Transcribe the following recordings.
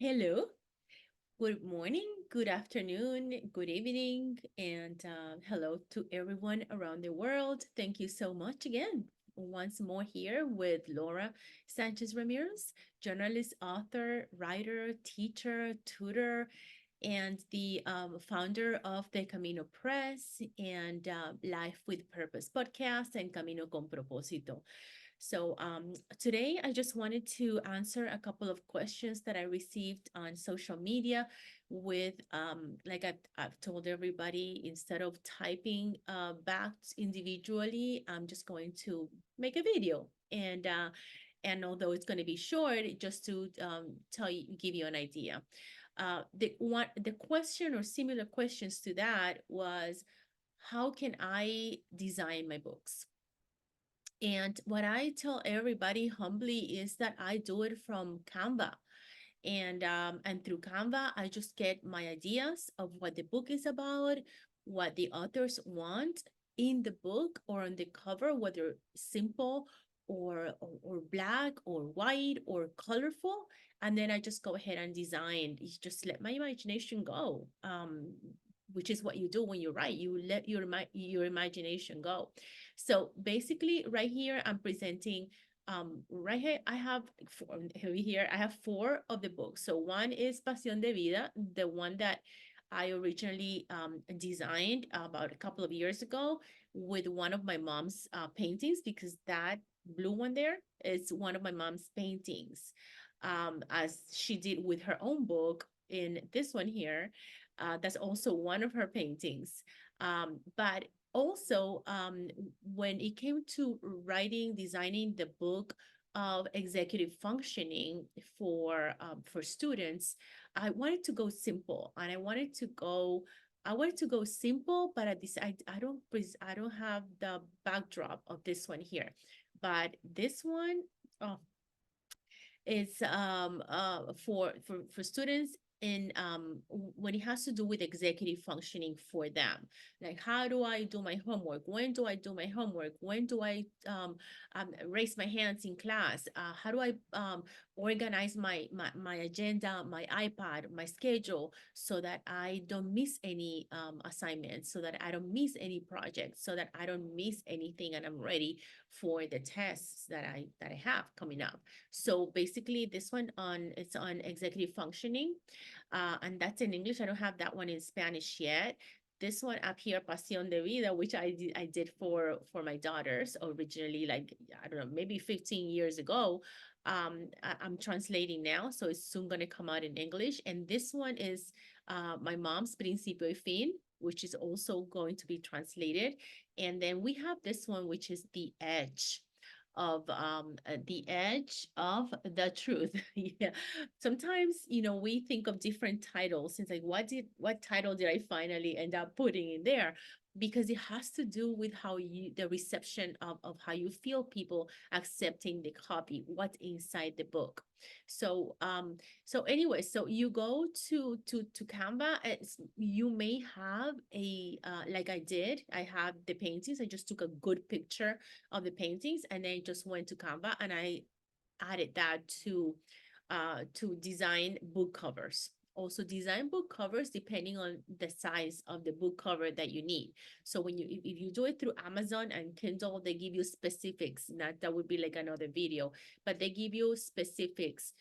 Hello, good morning, good afternoon, good evening, and hello to everyone around the world. Thank you so much again. Once more here with Laura Sanchez-Ramirez, journalist, author, writer, teacher, tutor, and the founder of the Camino Press and Life with Purpose podcast and Camino con Propósito. So today I just wanted to answer a couple of questions that I received on social media with, like I've told everybody, instead of typing back individually, I'm just going to make a video. And although it's going to be short, just to give you an idea. The question or similar questions to that was, how can I design my books? And what I tell everybody humbly is that I do it from Canva. And through Canva, I just get my ideas of what the book is about, what the authors want in the book or on the cover, whether simple or black or white or colorful. And then I just go ahead and design. You just let my imagination go. Which is what you do when you write. You let your imagination go. So basically, right here, I'm presenting. Right here, I have four of the books. So one is Pasión de Vida, the one that I originally designed about a couple of years ago with one of my mom's paintings, because that blue one there is one of my mom's paintings, as she did with her own book. In this one here, that's also one of her paintings. But also, when it came to writing, designing the book of executive functioning for students, I wanted to go simple, and I wanted to go simple, but at this, I don't have the backdrop of this one here, but this one, oh, is for students in when it has to do with executive functioning for them. Like, how do I do my homework? When do I do my homework? When do I raise my hands in class? How do I organize my agenda, my iPad, my schedule, so that I don't miss any assignments, so that I don't miss any projects, so that I don't miss anything, and I'm ready for the tests that I have coming up. So basically, this one it's on executive functioning, and that's in English. I don't have that one in Spanish yet. This one up here, Pasión de Vida, which I did for my daughters originally, like, I don't know, maybe 15 years ago. I'm translating now, so it's soon going to come out in English. And this one is my mom's Principio y Fin, which is also going to be translated. And then we have this one, which is the edge of the truth. Yeah. Sometimes, we think of different titles. It's like, what title did I finally end up putting in there? Because it has to do with the reception of how you feel people accepting the copy, what's inside the book. So anyway, so you go to Canva. You may have like I did. I have the paintings. I just took a good picture of the paintings, and then just went to Canva and I added that to design book covers. Also design book covers depending on the size of the book cover that you need. So if you do it through Amazon and Kindle, they give you specifics. Not that would be like another video, but they give you specifics.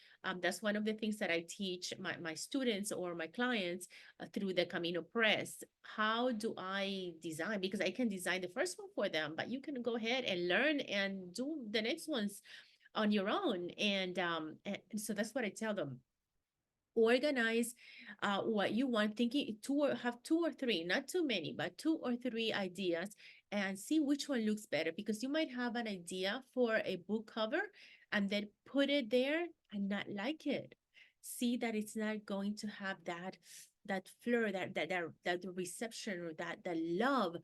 That's one of the things that I teach my students or my clients through the Camino Press. How do I design? Because I can design the first one for them, but you can go ahead and learn and do the next ones on your own. And so that's what I tell them. Organize what you want, thinking have two or three, not too many, but two or three ideas, and see which one looks better, because you might have an idea for a book cover and then put it there and not like it. See that it's not going to have that flair, that reception, or that love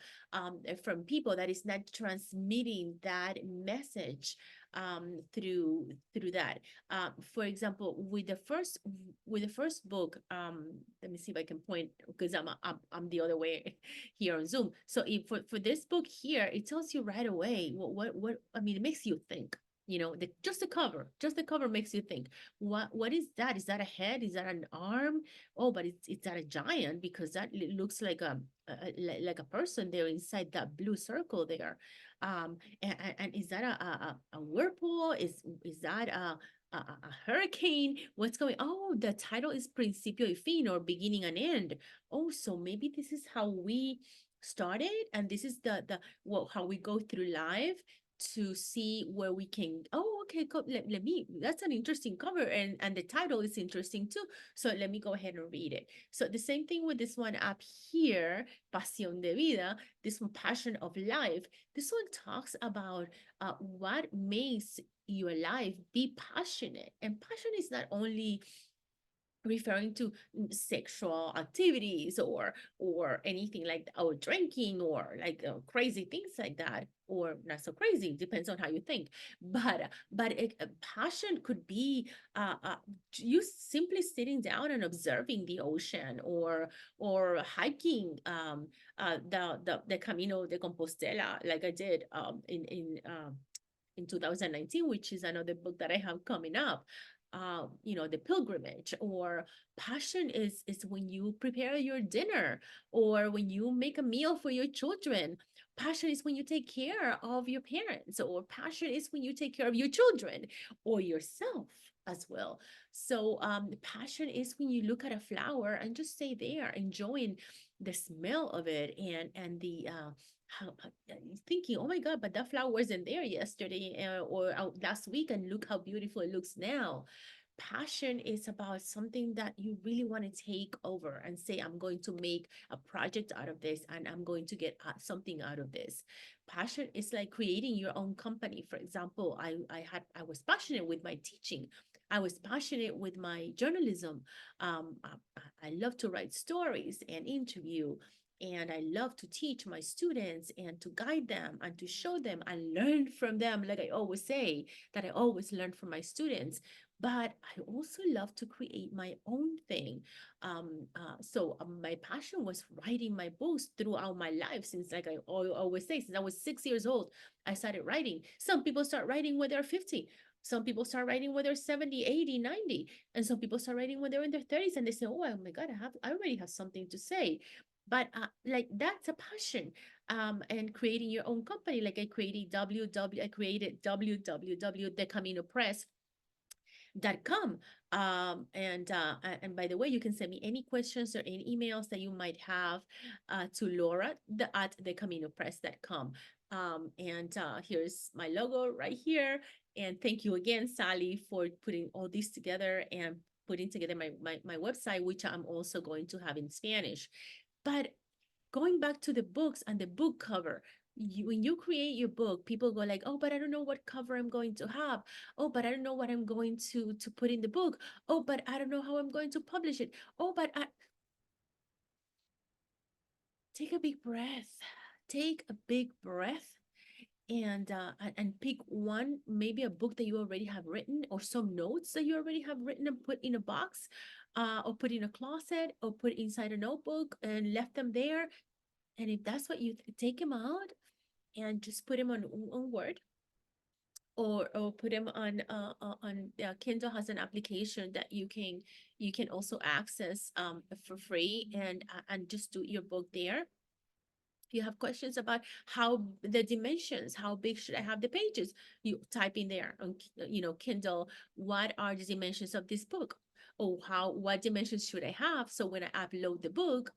from people, that is not transmitting that message through that. For example, with the first book, let me see if I can point, because I'm the other way here on Zoom. So if for this book here, it tells you right away what I mean. It makes you think. just the cover makes you think, what is that? Is that a head? Is that an arm? Oh, but it's that a giant, because that looks like like a person there inside that blue circle there. And is that a whirlpool? Is that a hurricane? What's going? Oh, the title is Principio y Fin, or beginning and end. Oh, so maybe this is how we started, and this is the well, how we go through life to see where we can. Oh, okay, let me, that's an interesting cover, and the title is interesting too, so let me go ahead and read it. So the same thing with this one up here, Pasión de Vida, this one, passion of life. This one talks about what makes your life be passionate. And passion is not only referring to sexual activities or anything like that, or drinking, or like crazy things like that, or not so crazy, depends on how you think. But passion could be you simply sitting down and observing the ocean, or hiking the Camino de Compostela, like I did in 2019, which is another book that I have coming up. The pilgrimage. Or passion is when you prepare your dinner, or when you make a meal for your children. Passion is when you take care of your parents, or passion is when you take care of your children or yourself as well. So passion is when you look at a flower and just stay there enjoying the smell of it, and the thinking, oh my God, but that flower wasn't there yesterday, or last week, and look how beautiful it looks now. Passion is about something that you really want to take over and say, I'm going to make a project out of this, and I'm going to get something out of this. Passion is like creating your own company. For example, I was passionate with my teaching. I was passionate with my journalism. I love to write stories and interview, and I love to teach my students and to guide them and to show them and learn from them. Like I always say, that I always learn from my students. But I also love to create my own thing. So my passion was writing my books throughout my life, since, like I always say, since I was 6 years old, I started writing. Some people start writing when they're 50. Some people start writing when they're 70, 80, 90. And some people start writing when they're in their 30s, and they say, oh my God, I already have something to say. But like, that's a passion. And creating your own company, like I created www, the Camino Press .com. And by the way, you can send me any questions or any emails that you might have to Laura at thecaminopress.com. And here's my logo right here. And thank you again, Sally, for putting all this together and putting together my website, which I'm also going to have in Spanish. But going back to the books and the book cover, when you create your book, people go like, oh, but I don't know what cover I'm going to have. Oh, but I don't know what I'm going to put in the book. Oh, but I don't know how I'm going to publish it. Oh, but take a big breath. Take a big breath, and pick one, maybe a book that you already have written, or some notes that you already have written and put in a box, or put in a closet, or put inside a notebook and left them there. And if that's what you take them out and just put them on Word, or put them on Kindle has an application that you can also access for free, and just do your book there. If you have questions about how the dimensions, how big should I have the pages, you type in there on Kindle, what are the dimensions of this book? Or what dimensions should I have? So when I upload the book,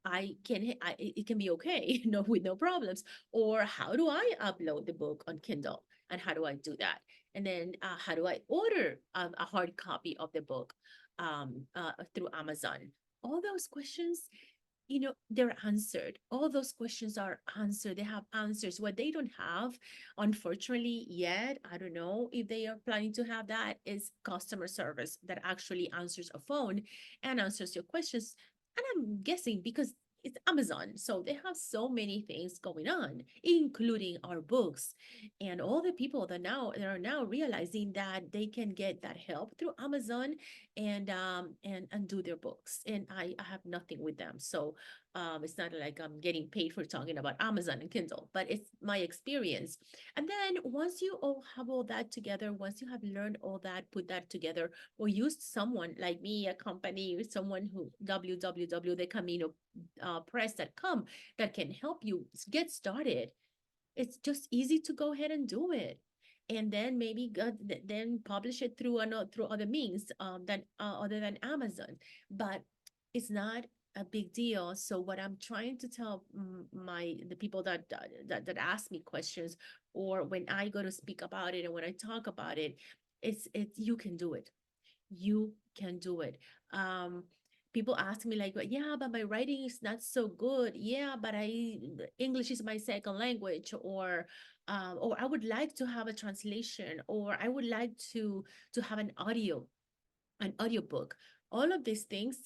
it can be okay, with no problems. Or how do I upload the book on Kindle? And how do I do that? And then how do I order a hard copy of the book through Amazon? All those questions, they're answered. All those questions are answered. They have answers. What they don't have, unfortunately, yet, I don't know if they are planning to have that, is customer service that actually answers a phone and answers your questions. And I'm guessing because it's Amazon, so they have so many things going on, including our books. And all the people that are now realizing that they can get that help through Amazon, and do their books. And I have nothing with them. So It's not like I'm getting paid for talking about Amazon and Kindle, but it's my experience. And then once you all have all that together, once you have learned all that, put that together, or used someone like me, a company, or someone who www the Camino Press.com that can help you get started, it's just easy to go ahead and do it. And then maybe then publish it through another, through other means than other than Amazon. But it's not a big deal. So what I'm trying to tell my the people that ask me questions, or when I go to speak about it and when I talk about it, it's you can do it. You can do it. um People ask me like, yeah, but my writing is not so good. Yeah, but I English is my second language. Or I would like to have a translation, or I would like to have an audiobook. All of these things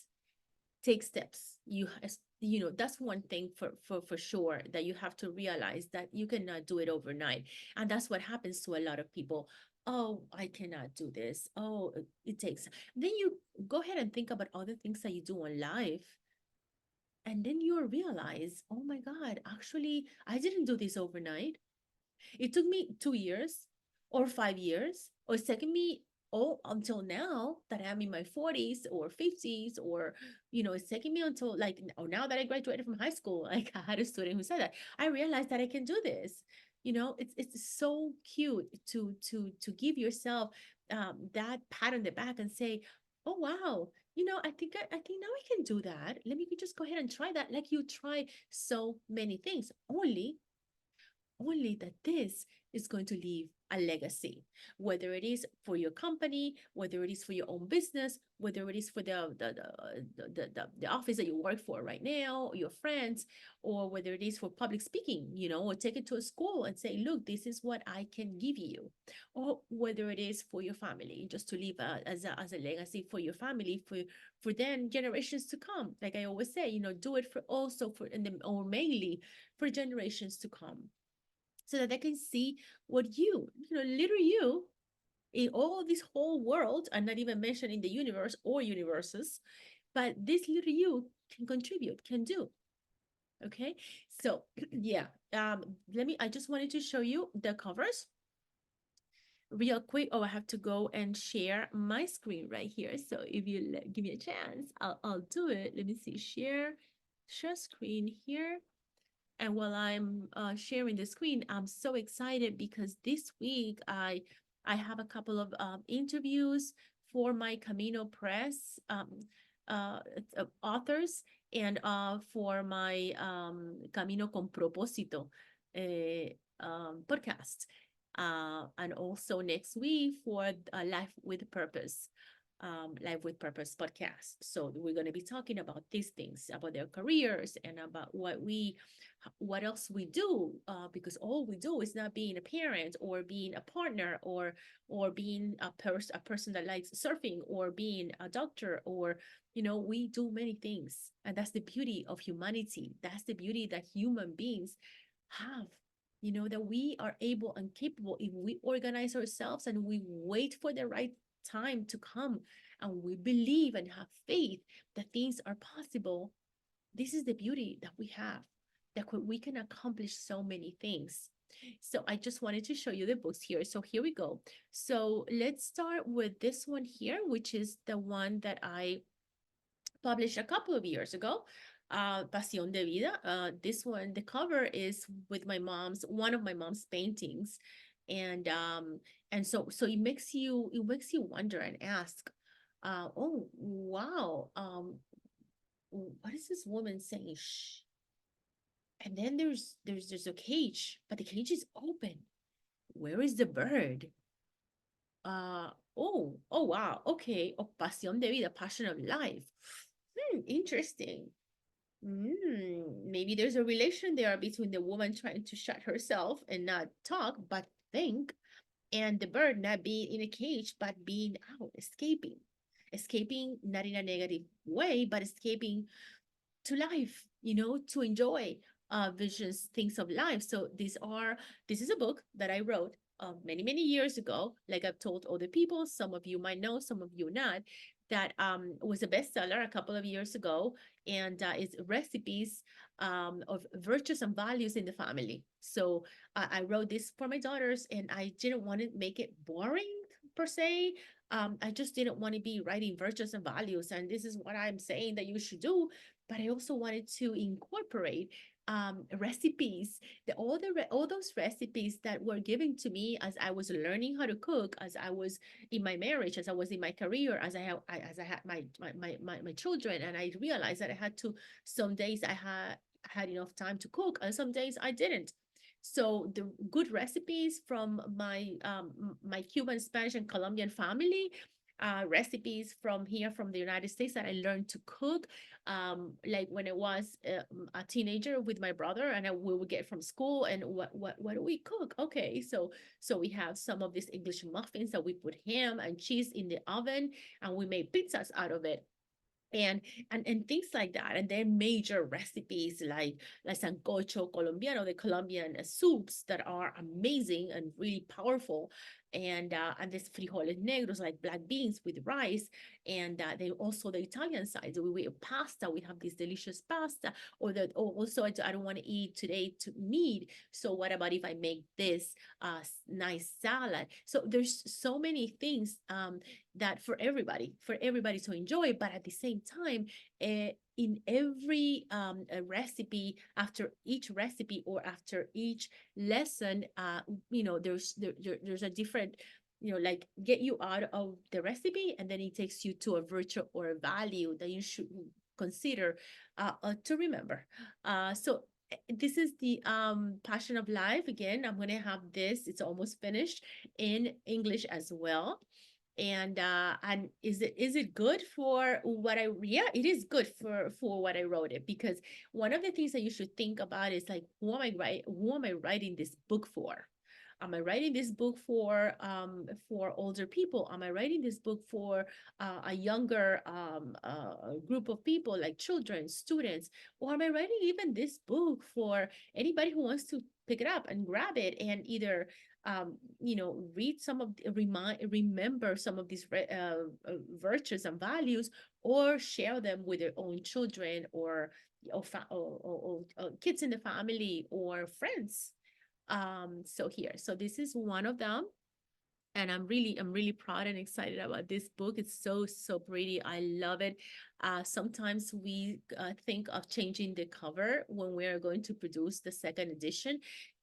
take steps. You know, that's one thing for sure, that you have to realize that you cannot do it overnight. And that's what happens to a lot of people. Oh, I cannot do this. Oh, it takes. Then you go ahead and think about other things that you do in life, and then you realize, oh my God, actually I didn't do this overnight. It took me 2 years or 5 years, or it's taken me all until now that I'm in my 40s or 50s, or, it's taking me until like, or now that I graduated from high school, like I had a student who said that, I realized that I can do this. It's so cute to give yourself that pat on the back and say, oh, wow, I think now I can do that. Let me just go ahead and try that. Like you try so many things, only that this is going to leave a legacy, whether it is for your company, whether it is for your own business, whether it is for the office that you work for right now, or your friends, or whether it is for public speaking, or take it to a school and say, look, this is what I can give you, or whether it is for your family, just to leave as a legacy for your family, for then generations to come. Like I always say, do it for also for, or mainly for generations to come, so that they can see what little you in all this whole world, and not even mentioning the universe or universes, but this little you can contribute, can do. Okay, so yeah, I just wanted to show you the covers real quick. Oh, I have to go and share my screen right here. So if you give me a chance, I'll do it. Let me see, share screen here. And while I'm sharing the screen, I'm so excited because this week I have a couple of interviews for my Camino Press uh, authors, and for my Camino con Propósito podcast. And also next week for Life with Purpose. Life with Purpose podcast. So we're going to be talking about these things, about their careers, and about what else we do, because all we do is not being a parent, or being a partner, or being a person that likes surfing, or being a doctor, or we do many things. And that's the beauty of humanity. That's the beauty that human beings have, that we are able and capable if we organize ourselves and we wait for the right time to come, and we believe and have faith that things are possible. This is the beauty that we have, that we can accomplish so many things. So I just wanted to show you the books here. So here we go. So let's start with this one here, which is the one that I published a couple of years ago, Pasión de Vida. This one, the cover is with one of my mom's paintings. And so it makes you wonder and ask, oh wow, what is this woman saying? Shh. And then there's a cage, but the cage is open. Where is the bird? Oh wow, okay. Oh, Pasión de Vida, passion of life. Interesting. Maybe there's a relation there between the woman trying to shut herself and not talk but think, and the bird not being in a cage but being out, escaping not in a negative way, but escaping to life, to enjoy visions, things of life. So this is a book that I wrote many years ago. Like I've told other people, some of you might know, some of you not, that was a bestseller a couple of years ago, and it's recipes of virtues and values in the family. So I wrote this for my daughters, and I didn't want to make it boring per se. I just didn't want to be writing virtues and values, and this is what I'm saying that you should do. But I also wanted to incorporate recipes, all those recipes that were given to me as I was learning how to cook, as I was in my marriage, as I was in my career, as I had my children, and I realized that I had to. Some days I had enough time to cook, and some days I didn't. So the good recipes from my Cuban, Spanish, and Colombian family, recipes from here from the United States that I learned to cook, like when I was a teenager with my brother, and we would get from school, and what do we cook? Okay, so we have some of these English muffins that we put ham and cheese in the oven, and we made pizzas out of it, and and things like that. And then major recipes like sancocho colombiano, the Colombian soups that are amazing and really powerful, and this frijoles negros, like black beans with rice, and they also the Italian side, we have pasta, we have this delicious pasta, or that, oh, also I don't want to eat today to meat, so what about if I make this nice salad? So there's so many things that for everybody to enjoy, but at the same time, in every recipe, after each recipe or after each lesson, there's a different, like get you out of the recipe, and then it takes you to a virtue or a value that you should consider to remember. So this is the Passion of Life. Again, I'm going to have this, it's almost finished, in English as well. And is it good for what I, yeah, it is good for what I wrote it, because one of the things that you should think about is like, who am I writing this book for? Am I writing this book for older people? Am I writing this book for a younger group of people, like children, students? Or am I writing even this book for anybody who wants to pick it up and grab it and either read some of remember some of these virtues and values, or share them with their own children, or kids in the family, or friends. So this is one of them, and I'm really proud and excited about this book. It's so pretty. I love it. Sometimes we think of changing the cover when we are going to produce the second edition,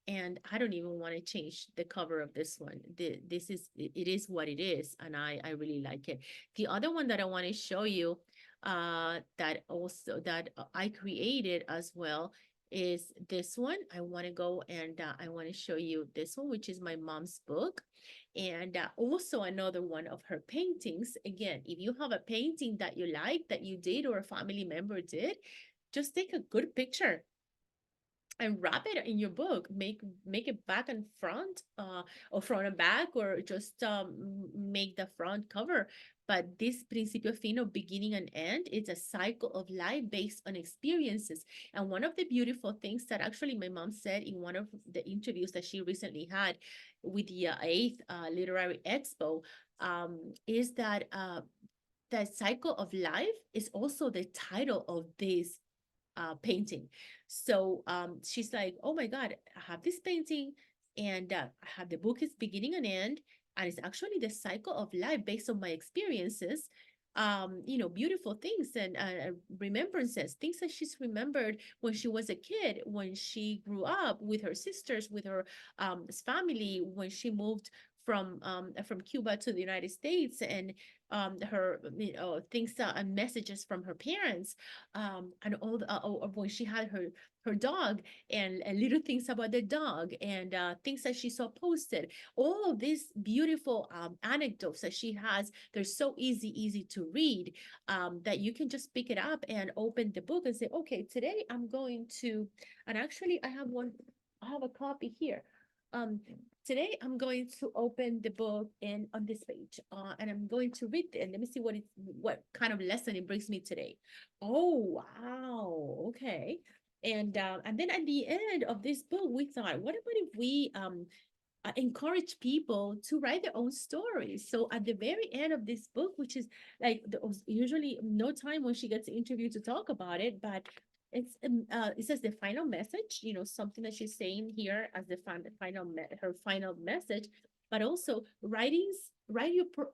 and I don't even want to change the cover of this one. It is what it is, and I really like it. The other one that I want to show you, that I created as well, is this one. I want to go and I want to show you this one, which is my mom's book. And also another one of her paintings. Again, if you have a painting that you like, that you did, or a family member did, just take a good picture and wrap it in your book. Make it back and front, or front and back, or just make the front cover. But this Principio Fin, of beginning and end, it's a cycle of life based on experiences. And one of the beautiful things that actually my mom said in one of the interviews that she recently had with the 8th Literary Expo, is that the cycle of life is also the title of this painting. So she's like, oh my God, I have this painting, and I have the book is beginning and end, and it's actually the cycle of life based on my experiences. Beautiful things and remembrances, things that she's remembered when she was a kid, when she grew up with her sisters, with her family, when she moved from Cuba to the United States, and her things and messages from her parents, and all the when she had her dog, and little things about the dog, and things that she saw posted, all of these beautiful anecdotes that she has. They're so easy to read, that you can just pick it up and open the book and say, okay, today I'm going to, and actually I have a copy here. um Today I'm going to open the book and on this page, and I'm going to read it, and let me see what kind of lesson it brings me today. Oh, wow. Okay. And then at the end of this book, we thought, what about if we encourage people to write their own stories. So at the very end of this book, which is like usually no time when she gets interviewed to talk about it, but it says the final message, something that she's saying here as the her final message, but also write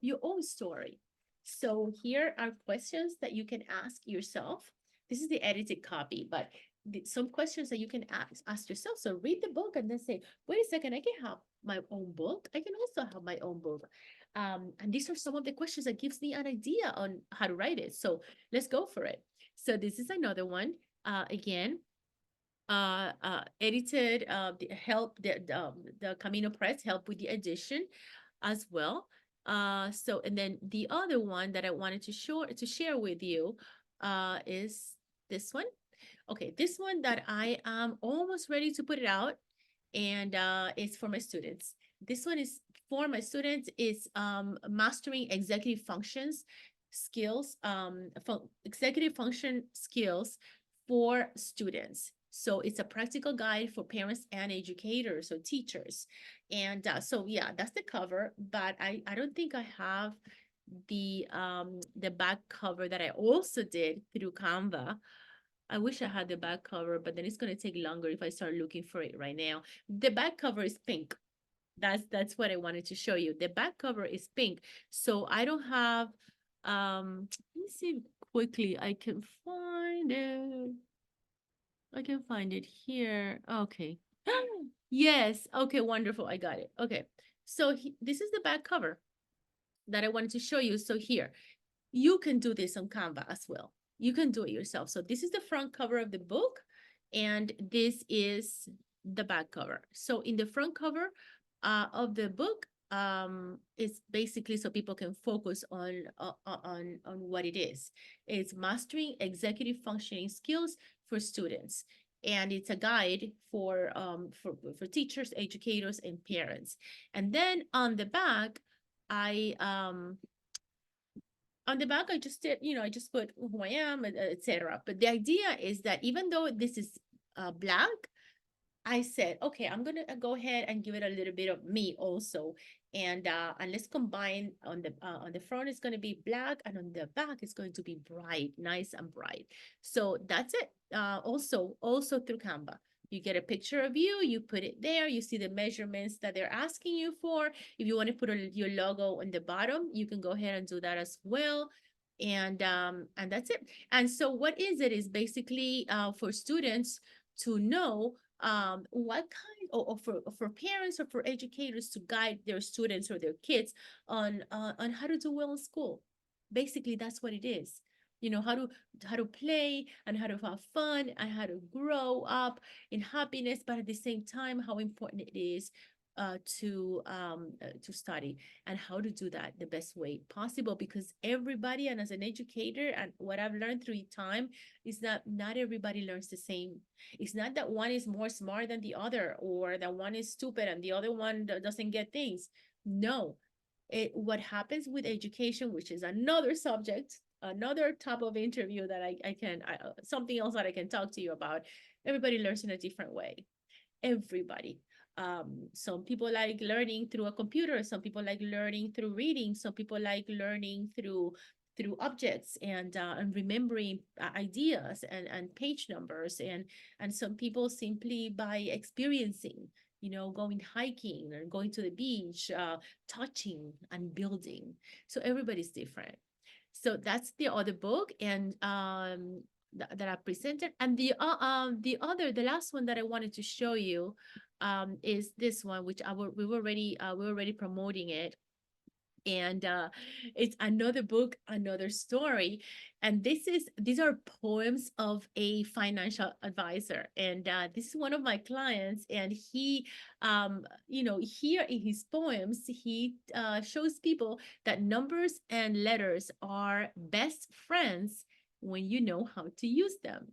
your own story. So here are questions that you can ask yourself. This is the edited copy, but some questions that you can ask yourself. So read the book and then say, wait a second, I can have my own book. I can also have my own book. And these are some of the questions that gives me an idea on how to write it. So let's go for it. So this is another one. Again, edited, the Camino Press help with the edition as well. So, and then the other one that I wanted to share with you is this one. Okay, this one that I am almost ready to put it out, and it's for my students. This one is for my students. Is mastering executive functions skills, executive function skills for students. So it's a practical guide for parents and educators or teachers. And so yeah, that's the cover. But I don't think I have the back cover that I also did through Canva. I wish I had the back cover, but then it's going to take longer if I start looking for it right now. The back cover is pink. That's what I wanted to show you. The back cover is pink. So I don't have let me see quickly. I can find it. I can find it here. Okay. Yes. Okay, wonderful. I got it. Okay. So this is the back cover that I wanted to show you. So here, you can do this on Canva as well. You can do it yourself. So this is the front cover of the book, and this is the back cover. So in the front cover of the book, it's basically so people can focus on what it is. It's mastering executive functioning skills for students. And it's a guide for teachers, educators, and parents. And then on the back, I on the back, I just did, I just put who I am, etc. But the idea is that even though this is black, I said, okay, I'm gonna go ahead and give it a little bit of me also, and let's combine on the front it's gonna be black, and on the back it's going to be bright, nice and bright. So that's it. Also through Canva. You get a picture of you, you put it there, you see the measurements that they're asking you for. If you want to put your logo on the bottom, you can go ahead and do that as well. And that's it. And so what is it is basically for students to know what kind or for parents or for educators to guide their students or their kids on how to do well in school. Basically, that's what it is. How to play and how to have fun and how to grow up in happiness, but at the same time, how important it is to study and how to do that the best way possible, because everybody, and as an educator and what I've learned through time is that not everybody learns the same. It's not that one is more smart than the other, or that one is stupid and the other one doesn't get things. No, what happens with education, which is another subject, another type of interview that something else that I can talk to you about. Everybody learns in a different way. Everybody. Some people like learning through a computer. Some people like learning through reading. Some people like learning through objects and remembering ideas and page numbers, and some people simply by experiencing, going hiking or going to the beach, touching and building. So everybody's different. So that's the other book, and that I presented. And the last one that I wanted to show you is this one, which we were already promoting it. And it's another book, another story, and these are poems of a financial advisor. And this is one of my clients, and he here in his poems he shows people that numbers and letters are best friends when you know how to use them.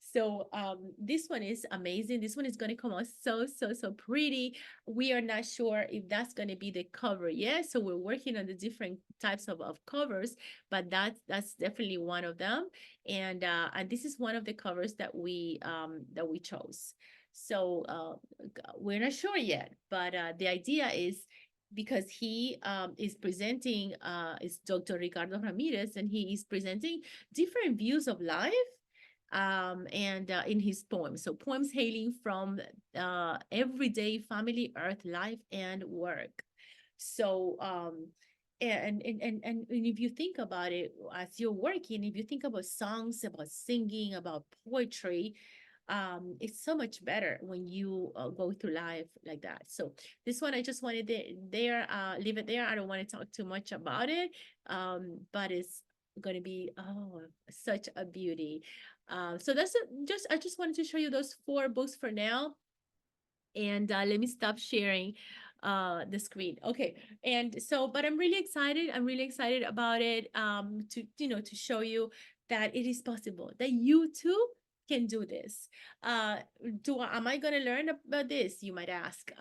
So this one is amazing. This one is going to come out so pretty. We are not sure if that's going to be the cover yet, so we're working on the different types of covers, but that's definitely one of them. And this is one of the covers that we chose. So we're not sure yet, but the idea is because he is presenting, is Dr. Ricardo Ramirez, and he is presenting different views of life and in his poems. So poems hailing from everyday family, earth, life, and work. So and if you think about it as you're working, if you think about songs, about singing, about poetry, it's so much better when you go through life like that. So this one I just wanted there, leave it there. I don't want to talk too much about it, but it's going to be, oh, such a beauty. So that's it. Just I just wanted to show you those four books for now, and let me stop sharing the screen. Okay. And so, but I'm really excited. I'm really excited about it, to, to show you that it is possible, that you too can do this. Am I going to learn about this, you might ask,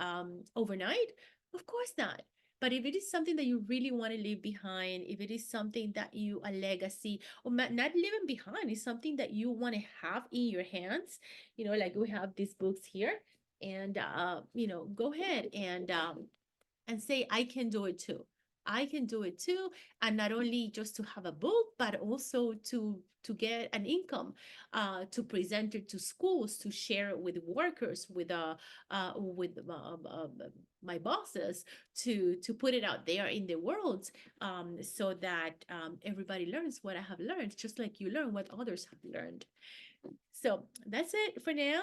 overnight? Of course not. But if it is something that you really want to leave behind, if it is something that you, a legacy, or not leaving behind, is something that you want to have in your hands, like we have these books here, and go ahead and say, I can do it too. I can do it too. And not only just to have a book, but also to get an income, to present it to schools, to share it with workers, with my bosses, to put it out there in the world, so that everybody learns what I have learned, just like you learn what others have learned. So that's it for now.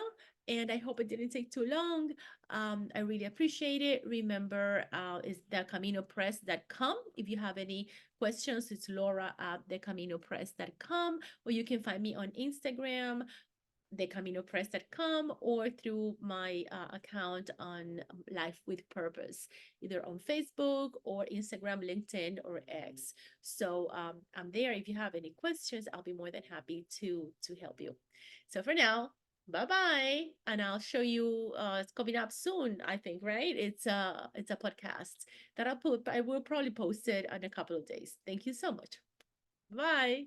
And I hope it didn't take too long. I really appreciate it. Remember, it's thecaminopress.com. If you have any questions, it's Laura at thecaminopress.com, or you can find me on Instagram, thecaminopress.com, or through my account on Life with Purpose, either on Facebook or Instagram, LinkedIn, or X. So I'm there. If you have any questions, I'll be more than happy to help you. So for now, bye bye, and I'll show you. It's coming up soon, I think, right? It's a podcast that I will probably post it in a couple of days. Thank you so much. Bye.